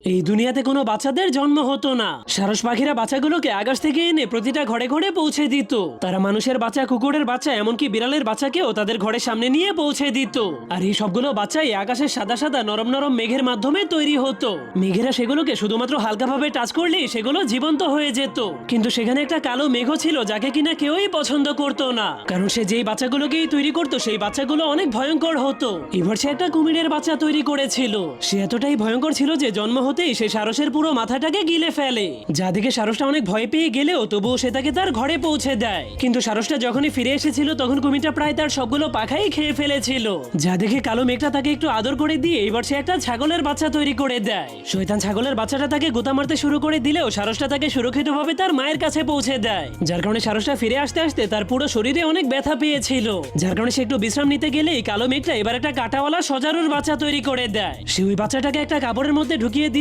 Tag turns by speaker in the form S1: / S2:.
S1: এই দুনিয়াতে কোনো বাচ্চাদের জন্ম হতো না। সারস পাখিরা বাচ্চাগুলোকে আকাশ থেকে এনে প্রতিটা ঘরে ঘরে পৌঁছে দিত। তারা মানুষের বাচ্চা, কুকুরের বাচ্চা, এমনকি বিড়ালের বাচ্চাকেও তাদের ঘরের সামনে নিয়ে পৌঁছে দিত। আর এই সবগুলো বাচ্চাই আকাশের সাদা সাদা নরম নরম মেঘের মাধ্যমে তৈরি হতো। মেঘেরা সেগুলোকে শুধুমাত্র হালকাভাবে টাচ করলেই সেগুলো জীবন্ত হয়ে যেত। কিন্তু সেখানে একটা কালো মেঘও ছিল যাকে কিনা কেউই পছন্দ করতো না, কারণ সে যেই বাচ্চাগুলোকেই তৈরি করতো সেই বাচ্চাগুলো অনেক ভয়ঙ্কর হতো। এবার সে একটা কুমিরের বাচ্চা তৈরি করেছিল। সে এতটাই ভয়ঙ্কর ছিল যে জন্ম হতেই সে সারসের পুরো মাথাটাকে গিলে ফেলে, যা দেখে সারসটা অনেক ভয় পেয়ে গেলেও তবুও সে তাকে তার ঘরে পৌঁছে দেয়। কিন্তু সারসটা যখনই ফিরে এসেছিল তখন কুমিরটা প্রায় তার সবগুলো পাখাই খেয়ে ফেলেছিল, যা দেখে কালো মেঘটা তাকে একটু আদর করে দিয়ে এবার সে একটা ছাগলের বাচ্চা তৈরি করে দেয়। শয়তান ছাগলের বাচ্চাটা তাকে গোতা মারতে শুরু করে দিলেও সারসটা তাকে সুরক্ষিতভাবে তার মায়ের কাছে পৌঁছে দেয়, যার কারণে সারসটা ফিরে আসতে আসতে তার পুরো শরীরে অনেক ব্যথা পেয়েছিল, যার কারণে সে একটু বিশ্রাম নিতে গেলেই কালো মেঘটা এবার একটা কাঁটাওয়ালা সজারুর বাচ্চা তৈরি করে দেয়। সে ওই বাচ্চাটাকে একটা কাপড়ের মধ্যে ঢুকিয়ে দিয়ে